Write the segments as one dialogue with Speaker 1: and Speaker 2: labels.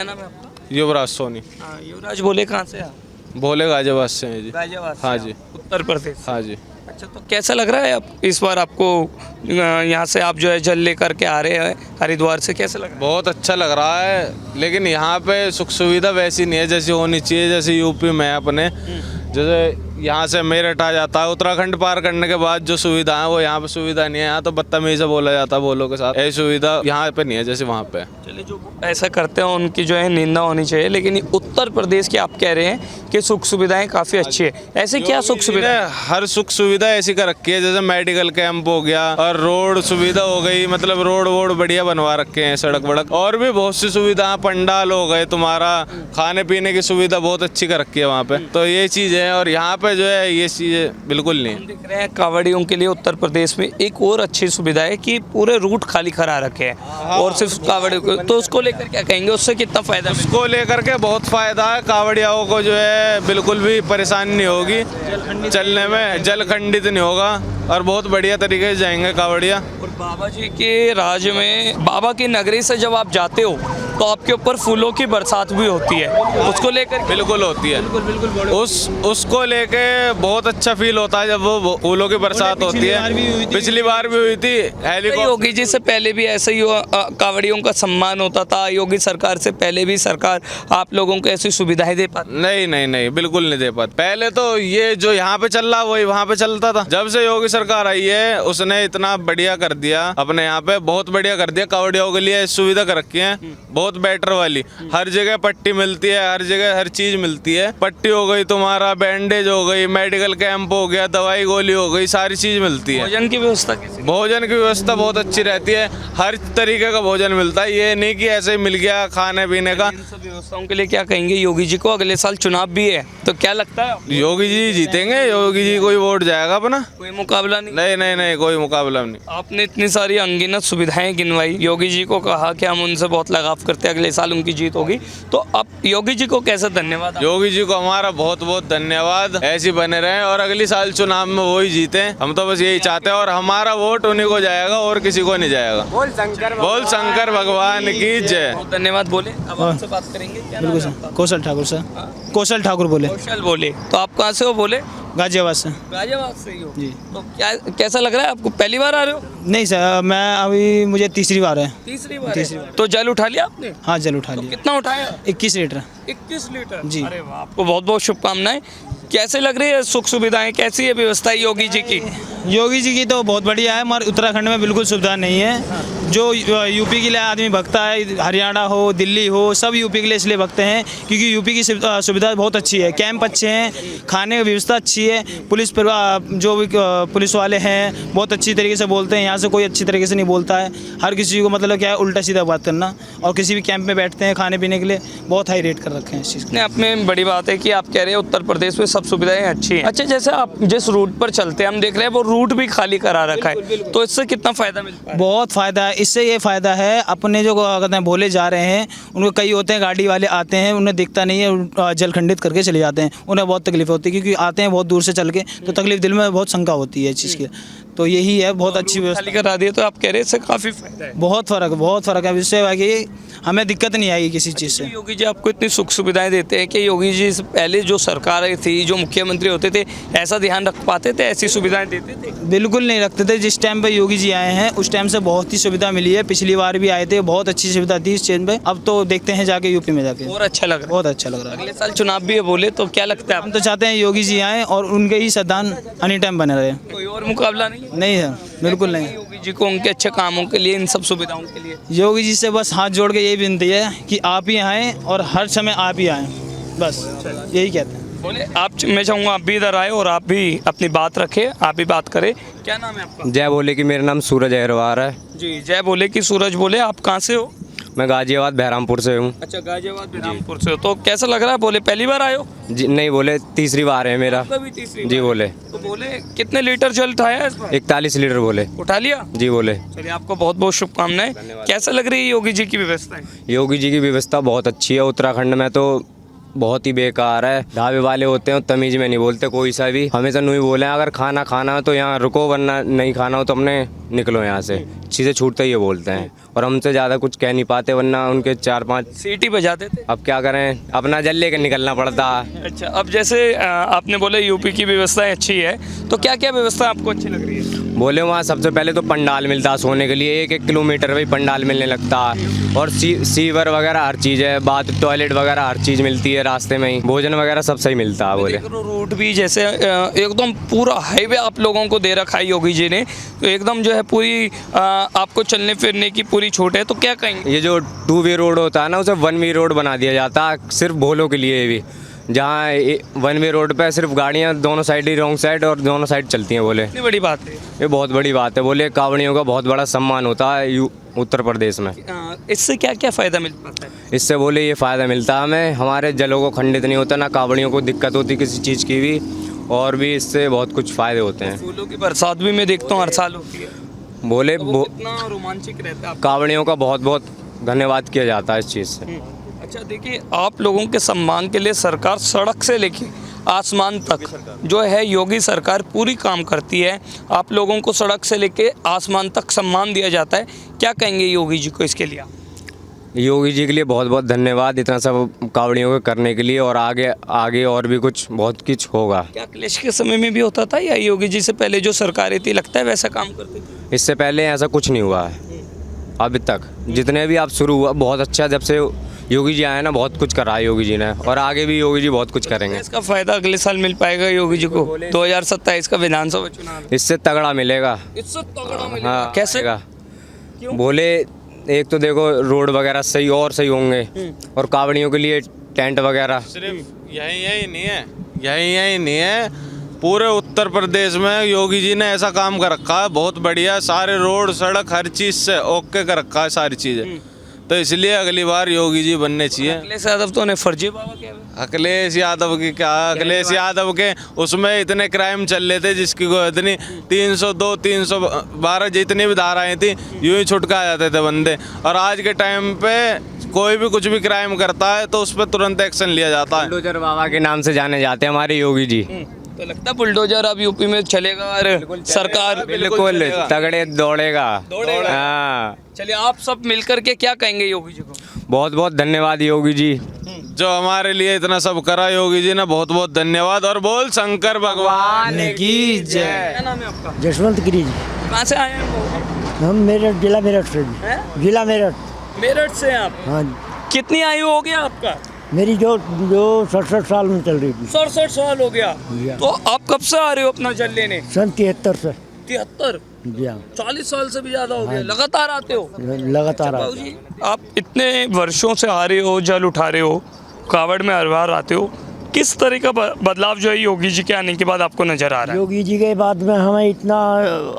Speaker 1: क्या नाम है आपका?
Speaker 2: युवराज सोनी।
Speaker 1: हाँ, युवराज बोले कहाँ से आप?
Speaker 2: भोले गाजियाबाद से हैं जी।
Speaker 1: गाजियाबाद से
Speaker 2: हाँ
Speaker 1: आप?
Speaker 2: जी।
Speaker 1: उत्तर प्रदेश से।
Speaker 2: हाँ जी।
Speaker 1: अच्छा, तो कैसा लग रहा है आप इस बार आपको यहाँ से आप जो है जल लेकर के आ रहे हैं हरिद्वार से, कैसा लग रहा है?
Speaker 2: बहुत अच्छा लग रहा है, लेकिन यहाँ पे सुख सुविधा वैसी नहीं है जैसी होनी चाहिए। जैसे यूपी में है अपने, जैसे यहाँ से मेरठ आ जाता है, उत्तराखंड पार करने के बाद जो सुविधा है वो यहाँ पे सुविधा नहीं है। यहाँ तो बदतमीजी से बोला जाता है बोलों के साथ, ऐसी सुविधा यहाँ पे नहीं है जैसे वहाँ पे है।
Speaker 1: चलिए, जो ऐसा करते हैं उनकी जो है निंदा होनी चाहिए, लेकिन ये उत्तर प्रदेश की आप कह रहे हैं कि सुख सुविधाएं काफ़ी अच्छी है। ऐसे क्या सुख सुविधा?
Speaker 2: हर सुख सुविधा ऐसी कर रखी है, जैसे मेडिकल कैंप हो गया और रोड सुविधा हो गई, मतलब रोड वोड बढ़िया बनवा रखे हैं, सड़क वड़क और भी बहुत सी सुविधा, पंडाल हो गए, तुम्हारा खाने पीने की सुविधा बहुत अच्छी कर रखी है वहाँ पे। तो ये चीज़ है, और यहाँ पे जो है ये चीज़ें बिल्कुल नहीं है।
Speaker 1: देख रहे हैं कांवड़ियों के लिए उत्तर प्रदेश में एक और अच्छी सुविधा है कि पूरे रूट खाली करा रखे हैं और सिर्फ कांवड़ियों को, तो उसको लेकर क्या कहेंगे, उससे कितना फायदा?
Speaker 2: उसको लेकर के बहुत फायदा है, कांवड़ियाओं को जो है बिल्कुल भी परेशानी नहीं होगी, चलने में जल खंडित नहीं होगा और बहुत बढ़िया तरीके से जाएंगे कांवड़िया।
Speaker 1: और बाबा जी के राज्य में, बाबा की नगरी से जब आप जाते हो तो आपके ऊपर फूलों की बरसात भी होती है, उसको लेकर
Speaker 2: बिल्कुल होती है। उसको लेके बहुत अच्छा फील होता है जब वो फूलों की बरसात होती है। पिछली बार भी हुई थी हेलीकॉप्टर।
Speaker 1: योगी जी से पहले भी ऐसा ही हुआ, कांवड़ियों का सम्मान होता था। योगी सरकार से पहले भी सरकार आप लोगों को ऐसी सुविधाएं दे पाती?
Speaker 2: नहीं नहीं नहीं, बिल्कुल नहीं दे पाते। पहले तो ये जो यहाँ पे चल रहा वही वहाँ पे चलता था। जब से योगी सरकार आई है उसने इतना बढ़िया कर दिया, अपने यहाँ पे बहुत बढ़िया कर दिया। कांवड़ियों के लिए सुविधा कर रखी है बहुत बेटर वाली। हर जगह पट्टी मिलती है, हर जगह हर चीज मिलती है। पट्टी हो गई, तुम्हारा बैंडेज हो गई, मेडिकल कैंप हो गया, दवाई गोली हो गई, सारी चीज मिलती है।
Speaker 1: भोजन की व्यवस्था कैसी?
Speaker 2: भोजन की व्यवस्था बहुत अच्छी रहती है, हर तरीके का भोजन मिलता है। ये नहीं कि ऐसे ही मिल गया खाने पीने का।
Speaker 1: इन सब व्यवस्थाओं के लिए क्या कहेंगे योगी जी को? अगले साल चुनाव भी है, तो क्या लगता है आपको?
Speaker 2: योगी जी जीतेंगे, योगी जी को ही वोट जाएगा अपना।
Speaker 1: कोई मुकाबला नहीं?
Speaker 2: नहीं नहीं नहीं, कोई मुकाबला नहीं।
Speaker 1: आपने इतनी सारी अनगिनत सुविधाएं गिनवाई, योगी जी को कहा कि हम उनसे बहुत लगाव करते हैं, अगले साल उनकी जीत होगी, तो अब योगी जी को कैसे धन्यवाद?
Speaker 2: योगी जी को हमारा बहुत बहुत धन्यवाद। ऐसे ही बने रहें और अगले साल चुनाव में वही जीते। हम तो बस यही चाहते हैं और हमारा वोट उन्हीं को जाएगा और किसी को नहीं जाएगा। बोल शंकर भगवान की जय।
Speaker 1: बहुत धन्यवाद। बोले अब आपसे बात करेंगे। क्या नाम है आपका?
Speaker 3: कौशल ठाकुर सर। कौशल ठाकुर बोले।
Speaker 1: कौशल बोले। तो आप कहाँ से हो? बोले
Speaker 3: गाजियाबाद से।
Speaker 1: गाजियाबाद से ही हो
Speaker 3: जी।
Speaker 1: तो क्या कैसा लग रहा है आपको? पहली बार आ रहे हो?
Speaker 3: नहीं सर, मैं अभी मुझे तीसरी बार है।
Speaker 1: तीसरी बार?
Speaker 3: तीसरी बार।
Speaker 1: तो जल उठा लिया आपने?
Speaker 3: हाँ, जल उठा
Speaker 1: तो
Speaker 3: लिया।
Speaker 1: कितना उठाया?
Speaker 3: 21 लीटर।
Speaker 1: 21 लीटर?
Speaker 3: जी।
Speaker 1: अरे वाह, आपको बहुत बहुत शुभकामनाएं। कैसे लग रही है सुख सुविधाएं, कैसी है व्यवस्था योगी जी की?
Speaker 3: योगी जी की तो बहुत बढ़िया है, मगर उत्तराखंड में बिल्कुल सुविधा नहीं है। जो यूपी के लिए आदमी भगता है, हरियाणा हो, दिल्ली हो, सब यूपी के लिए इसलिए भगते हैं क्योंकि यूपी की सुविधा बहुत अच्छी है। कैंप अच्छे हैं, खाने की व्यवस्था अच्छी है, पुलिस जो भी पुलिस वाले हैं बहुत अच्छी तरीके से बोलते हैं। यहाँ से कोई अच्छी तरीके से नहीं बोलता है, हर किसी को मतलब क्या है उल्टा सीधा बात करना। और किसी भी कैंप में बैठते हैं खाने पीने के लिए बहुत हाई रेट कर रखे हैं इस चीज़
Speaker 1: नहीं, अपने बड़ी बात है कि आप कह रहे हैं उत्तर प्रदेश में सब सुविधाएं अच्छी हैं। अच्छा, जैसे आप जिस रूट पर चलते हैं हम देख रहे हैं वो रूट भी खाली करा रखा है, तो इससे कितना फायदा मिलता है?
Speaker 3: बहुत फ़ायदा है। इससे ये फ़ायदा है, अपने जो कहते हैं भोले जा रहे हैं, उनको कई होते हैं गाड़ी वाले आते हैं, उन्हें दिखता नहीं है, जल खंडित करके चले जाते हैं, उन्हें बहुत तकलीफ होती है क्योंकि आते हैं बहुत दूर से चल के, तो तकलीफ दिल में बहुत शंका होती है इस चीज़ की। तो यही है, बहुत अच्छी व्यवस्था
Speaker 1: खाली करा दिए तो आप कह रहे हैं इससे काफ़ी फायदा है।
Speaker 3: बहुत फ़र्क है। इससे बाकी हमें दिक्कत नहीं आएगी किसी चीज़ से।
Speaker 1: योगी जी आपको इतनी सुख सुविधाएं देते हैं कि योगी जी से पहले जो सरकारें थी, जो मुख्यमंत्री होते थे, ऐसा ध्यान रख पाते थे, ऐसी सुविधाएं देते थे?
Speaker 3: बिल्कुल नहीं रखते थे। जिस टाइम पे योगी जी आए हैं उस टाइम से बहुत ही सुविधा मिली है। पिछली बार भी आए थे, बहुत अच्छी सुविधा थी इस चेंज पे। अब तो देखते हैं जाके यूपी में जाके,
Speaker 1: और अच्छा लग रहा है।
Speaker 3: बहुत अच्छा लग रहा है।
Speaker 1: अगले साल चुनाव भी है बोले, तो क्या लगता है
Speaker 3: हम
Speaker 1: आपको?
Speaker 3: तो चाहते हैं योगी जी आए और उनके ही सदान एनी टाइम बने रहे।
Speaker 1: कोई और मुकाबला नहीं?
Speaker 3: नहीं है, बिल्कुल नहीं।
Speaker 1: योगी जी को उनके अच्छे कामों के लिए, इन सब सुविधाओं के लिए
Speaker 3: योगी जी से बस हाथ जोड़ के यही विनती है कि आप ही आएँ और हर समय आप ही आएँ, बस यही कहते हैं।
Speaker 1: बोले आप, मैं चाहूँगा आप भी इधर आए और आप भी अपनी बात रखें, आप भी बात करें। क्या नाम है आपका?
Speaker 4: जय बोले कि मेरा नाम सूरज अहरवार है
Speaker 1: जी। जय बोले कि सूरज बोले। आप कहाँ से हो?
Speaker 4: मैं गाजियाबाद बहरामपुर से हूँ।
Speaker 1: अच्छा, गाजियाबाद बहरामपुर से हो। तो कैसा लग रहा है? बोले पहली बार आए हो?
Speaker 4: जी नहीं, बोले तीसरी बार है मेरा।
Speaker 1: कभी तीसरी
Speaker 4: जी
Speaker 1: बार?
Speaker 4: बोले।
Speaker 1: तो बोले कितने लीटर जल उठाया इस बार?
Speaker 4: 41 लीटर बोले।
Speaker 1: उठा लिया?
Speaker 4: जी बोले।
Speaker 1: चलिए, आपको बहुत बहुत शुभकामनाएं। कैसा लग रही है योगी जी की व्यवस्था?
Speaker 4: योगी जी की व्यवस्था बहुत अच्छी है। उत्तराखंड में तो बहुत ही बेकार है। ढाबे वाले होते हैं तमीज में नहीं बोलते कोई सा भी, हमेशा नहीं बोले अगर खाना खाना हो तो यहाँ रुको, वरना नहीं खाना हो तो अपने निकलो यहाँ से, चीज़ें छूटते ही ये बोलते हैं और हमसे ज़्यादा कुछ कह नहीं पाते, वरना उनके 4-5
Speaker 1: सीटी बजाते थे।
Speaker 4: अब क्या करें, अपना जल लेकर निकलना पड़ता है।
Speaker 1: अच्छा, अब जैसे आपने बोले यूपी की व्यवस्थाएं अच्छी है, तो क्या क्या व्यवस्था आपको अच्छी लग रही है?
Speaker 4: बोले वहाँ सबसे पहले तो पंडाल मिलता है सोने के लिए, 1-1 किलोमीटर में पंडाल मिलने लगता है और सीवर वगैरह हर चीज़ है, बाथ टॉयलेट वगैरह हर चीज़ मिलती है रास्ते में ही, भोजन वगैरह सब सही मिलता है। बोले
Speaker 1: रूट भी जैसे एकदम पूरा हाईवे आप लोगों को दे रखा है योगी जी ने, तो एकदम जो है पूरी आपको चलने फिरने की पूरी छूट है, तो क्या कहेंगे?
Speaker 4: ये जो 2 वे रोड होता है ना, उसे 1 वे रोड बना दिया जाता है सिर्फ भोलों के लिए भी, जहाँ 1 वे रोड पे सिर्फ गाड़ियाँ दोनों साइड ही रॉन्ग साइड और दोनों साइड चलती हैं। बोले
Speaker 1: इतनी बड़ी बात है,
Speaker 4: ये बहुत बड़ी बात है। बोले कावड़ियों का बहुत बड़ा सम्मान होता है उत्तर प्रदेश में।
Speaker 1: इससे क्या क्या फ़ायदा मिल पाता है?
Speaker 4: इससे बोले ये फ़ायदा मिलता है हमें, हमारे जलों को खंडित नहीं होता, ना कावड़ियों को दिक्कत होती किसी चीज़ की भी, और भी इससे बहुत कुछ फ़ायदे होते हैं।
Speaker 1: फूलों की बरसात भी मैं देखता हूँ हर साल होती है,
Speaker 4: बोले
Speaker 1: तो वो कितना रोमांचक रहता है।
Speaker 4: कावड़ियों का बहुत बहुत धन्यवाद किया जाता है इस चीज़ से।
Speaker 1: अच्छा, देखिए, आप लोगों के सम्मान के लिए सरकार सड़क से लेके आसमान तक जो है योगी सरकार पूरी काम करती है। आप लोगों को सड़क से लेके आसमान तक सम्मान दिया जाता है। क्या कहेंगे योगी जी को इसके लिए?
Speaker 4: योगी जी के लिए बहुत बहुत धन्यवाद इतना सब कावड़ियों को करने के लिए, और आगे आगे और भी कुछ बहुत कुछ होगा।
Speaker 1: क्या अखिलेश के समय में भी होता था या योगी जी से पहले जो सरकारें थी लगता है वैसा काम करती थी?
Speaker 4: इससे पहले ऐसा कुछ नहीं हुआ है अभी तक, जितने भी आप शुरू हुआ बहुत अच्छा, जब से योगी जी आए ना बहुत कुछ करा है योगी जी ने, और आगे भी योगी जी बहुत कुछ करेंगे।
Speaker 1: इसका फायदा अगले साल मिल पाएगा योगी जी को? 2027 का विधानसभा चुनाव
Speaker 4: इससे तगड़ा मिलेगा।
Speaker 1: इससे तगड़ा मिलेगा?
Speaker 4: हाँ,
Speaker 1: कैसे?
Speaker 4: क्यों? बोले एक तो देखो रोड वगैरह सही और सही होंगे, और कावड़ियों के लिए टेंट वगैरह।
Speaker 2: सिर्फ यही नहीं है, यही नहीं है, पूरे उत्तर प्रदेश में योगी जी ने ऐसा काम कर रखा है बहुत बढ़िया, सारे रोड सड़क हर चीज़ से ओके कर रखा है सारी चीज़ें, तो इसलिए अगली बार योगी जी बनने चाहिए।
Speaker 1: अखिलेश यादव तो उन्हें फर्जी बाबा क्या है?
Speaker 2: अखिलेश यादव की क्या, अखिलेश यादव के उसमें इतने क्राइम चल रहे थे जिसकी कोई इतनी 302 312 जितनी भी धाराएं थी यूं ही छुटका जाते थे बंदे, और आज के टाइम पे कोई भी कुछ भी क्राइम करता है तो उस पर तुरंत एक्शन लिया जाता है।
Speaker 4: बुलडोजर बाबा के नाम से जाने जाते हैं हमारे योगी जी।
Speaker 1: तो लगता है बुलडोजर अब यूपी में चलेगा और सरकार
Speaker 4: बिल्कुल तगड़े दौड़ेगा। हाँ,
Speaker 1: चलिए, आप सब मिलकर के क्या कहेंगे योगी जी को?
Speaker 4: बहुत बहुत धन्यवाद योगी जी,
Speaker 2: जो हमारे लिए इतना सब करा योगी जी ने, बहुत बहुत धन्यवाद। और बोल शंकर भगवान
Speaker 3: की जय।
Speaker 1: क्या नाम है आपका?
Speaker 5: जसवंत गिरी जी।
Speaker 1: कहाँ से आए हैं?
Speaker 5: हम मेरठ, जिला मेरठ से जी।
Speaker 1: हैं?
Speaker 5: जिला मेरठ।
Speaker 1: मेरठ से आप?
Speaker 5: हाँ जी।
Speaker 1: कितनी आयु हो गया आपका?
Speaker 5: मेरी जो 67 साल में चल रही थी।
Speaker 1: 67 साल हो गया। तो आप कब से आ रहे हो अपना जल लेने?
Speaker 5: सन 73 से।
Speaker 1: 73?
Speaker 5: जी हाँ,
Speaker 1: 40 साल से भी ज्यादा हो गया। लगातार आते हो?
Speaker 5: लगातार
Speaker 1: बाबू जी, आप इतने वर्षों से आ रहे हो, जल उठा रहे हो, कावड़ में हर बार आते हो, किस तरह का बदलाव जो है योगी जी के आने के बाद आपको नजर आ रहा है?
Speaker 5: योगी जी के बाद में हमें इतना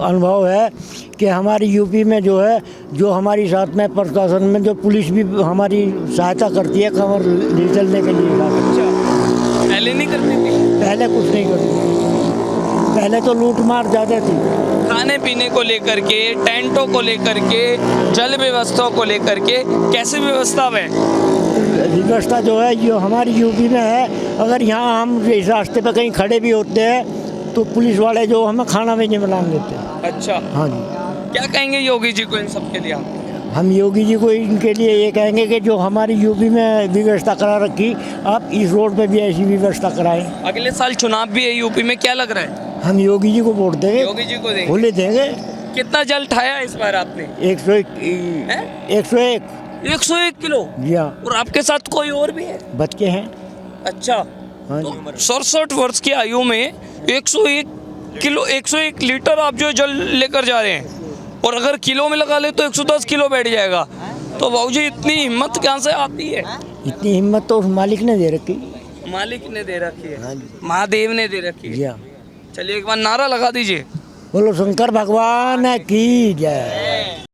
Speaker 5: अनुभव है कि हमारी यूपी में जो है, जो हमारी साथ में प्रशासन में जो पुलिस भी हमारी सहायता करती है कमर निकलने के लिए।
Speaker 1: पहले नहीं करती थी?
Speaker 5: पहले कुछ नहीं करती, पहले तो लूट मार ज़्यादा थी।
Speaker 1: खाने पीने को लेकर के, टेंटों को लेकर के, जल व्यवस्था को लेकर के कैसी व्यवस्था है?
Speaker 5: व्यवस्था जो है जो हमारी यूपी में है, अगर यहाँ हम इस रास्ते पे कहीं खड़े भी होते हैं तो पुलिस वाले जो हमें खाना भी नहीं बना देते।
Speaker 1: अच्छा,
Speaker 5: हाँ जी।
Speaker 1: क्या कहेंगे योगी जी को इन सब के लिए?
Speaker 5: हम योगी जी को इनके लिए ये कहेंगे कि जो हमारी यूपी में व्यवस्था करा रखी, आप इस रोड पे भी ऐसी व्यवस्था कराएं।
Speaker 1: अगले साल चुनाव भी है यूपी में, क्या लग रहा है?
Speaker 5: हम योगी जी को वोट देंगे,
Speaker 1: योगी जी को देंगे।
Speaker 5: खुले देंगे।
Speaker 1: कितना जल ठाया इस बार आपने?
Speaker 5: 101
Speaker 1: 101 किलो।
Speaker 5: जी हाँ।
Speaker 1: और आपके साथ कोई और भी है?
Speaker 5: बच्चे हैं।
Speaker 1: अच्छा,
Speaker 5: हाँ
Speaker 1: तो
Speaker 5: जी।
Speaker 1: 67 वर्ष की आयु में 101 किलो, 101 लीटर आप जो जल लेकर जा रहे हैं, और अगर किलो में लगा ले तो 110 किलो बैठ जाएगा। तो बाबूजी, इतनी हिम्मत कहाँ से आती है?
Speaker 5: इतनी हिम्मत तो उस मालिक ने दे रखी।
Speaker 1: मालिक ने दे रखी है,
Speaker 5: हाँ जी।
Speaker 1: महादेव ने दे रखी
Speaker 5: जी
Speaker 1: है।
Speaker 5: हाँ।
Speaker 1: चलिए, एक बार नारा लगा दीजिए।
Speaker 5: बोलो शंकर भगवान की जय।